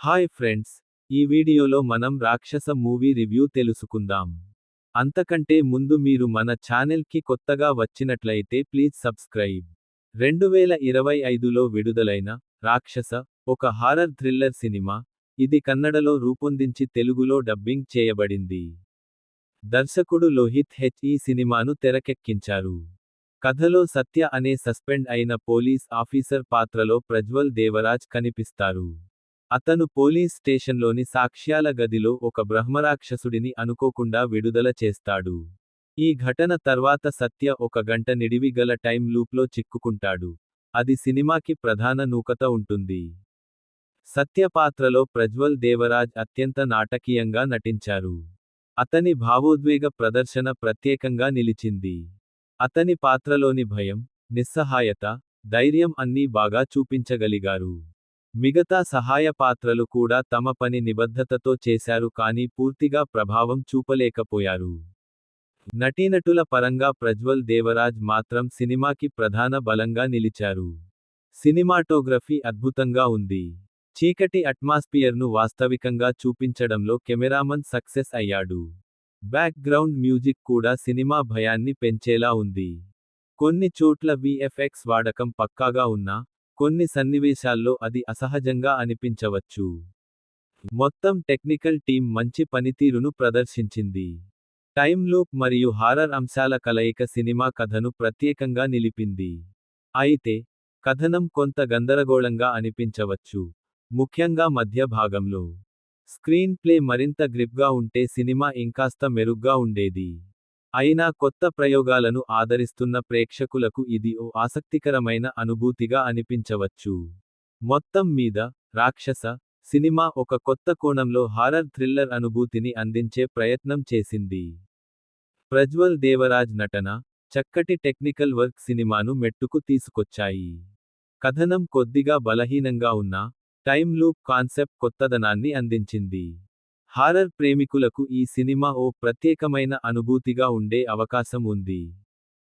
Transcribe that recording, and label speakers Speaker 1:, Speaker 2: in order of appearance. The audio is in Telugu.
Speaker 1: హాయ్ ఫ్రెండ్స్, ఈ వీడియోలో మనం రాక్షస మూవీ రివ్యూ తెలుసుకుందాం. అంతకంటే ముందు మీరు మన ఛానెల్కి కొత్తగా వచ్చినట్లయితే ప్లీజ్ సబ్స్క్రైబ్. 2025లో విడుదలైన రాక్షస ఒక హారర్ థ్రిల్లర్ సినిమా. ఇది కన్నడలో రూపొందించి తెలుగులో డబ్బింగ్ చేయబడింది. దర్శకుడు లోహిత్ హెచ్ ఈ సినిమాను తెరకెక్కించారు. కథలో సత్య అనే సస్పెండ్ అయిన పోలీస్ ఆఫీసర్ పాత్రలో ప్రజ్వల్ దేవరాజ్ కనిపిస్తారు. అతను పోలీస్ స్టేషన్లోని సాక్ష్యాల గదిలో ఒక బ్రహ్మరాక్షసుడిని అనుకోకుండా విడుదల చేస్తాడు. ఈ ఘటన తర్వాత సత్య ఒక గంట నిడివి గల టైం లూప్లో చిక్కుకుంటాడు. అది సినిమాకి ప్రధాన నూకత ఉంటుంది. సత్య పాత్రలో ప్రజ్వల్ దేవరాజ్ అత్యంత నాటకీయంగా నటించారు. అతని భావోద్వేగ ప్రదర్శన ప్రత్యేకంగా నిలిచింది. అతని పాత్రలోని భయం, నిస్సహాయత, ధైర్యం అన్నీ బాగా చూపించగలిగారు. మిగతా సహాయ పాత్రలు కూడా తమ పని నిబద్ధతతో చేశారు కానీ పూర్తిగా ప్రభావం చూపలేకపోయారు. నటీనటుల పరంగా ప్రజ్వల్ దేవరాజ్ మాత్రం సినిమాకి ప్రధాన బలంగా నిలిచారు. సినిమాటోగ్రఫీ అద్భుతంగా ఉంది. చీకటి అట్మాస్ఫియర్ను వాస్తవికంగా చూపించడంలో కెమెరామన్ సక్సెస్ అయ్యాడు. బ్యాక్ గ్రౌండ్ మ్యూజిక్ కూడా సినిమా భయాన్ని పెంచేలా ఉంది. కొన్ని చోట్ల విఎఫ్ఎక్స్ వాడకం పక్కాగా ఉన్నా, కొన్ని సన్నివేశాల్లో అది అసహజంగా అనిపించవచ్చు. మొత్తం టెక్నికల్ టీం మంచి పనితీరును ప్రదర్శించింది. టైమ్ లూప్ మరియు హారర్ అంశాల కలయిక సినిమా కథను ప్రత్యేకంగా నిలిపింది. అయితే, కథనం కొంత గందరగోళంగా అనిపించవచ్చు, ముఖ్యంగా మధ్య భాగంలో. స్క్రీన్ ప్లే మరింత గ్రిప్గా ఉంటే సినిమా ఇంకాస్త మెరుగ్గా ఉండేది. అయినా కొత్త ప్రయోగాలను ఆదరిస్తున్న ప్రేక్షకులకు ఇది ఓ ఆసక్తికరమైన అనుభూతిగా అనిపించవచ్చు. మొత్తం మీద, రాక్షస సినిమా ఒక కొత్త కోణంలో హారర్ థ్రిల్లర్ అనుభూతిని అందించే ప్రయత్నం చేసింది. ప్రజ్వల్ దేవరాజ్ నటన, చక్కటి టెక్నికల్ వర్క్ సినిమాను మెట్టుకు తీసుకొచ్చాయి. కథనం కొద్దిగా బలహీనంగా ఉన్నా, టైమ్ లూప్ కాన్సెప్ట్ కొత్తదనాన్ని అందించింది. హారర్ ప్రేమికులకు ఈ సినిమా ఓ ప్రత్యేకమైన అనుభూతిగా ఉండే అవకాశం ఉంది.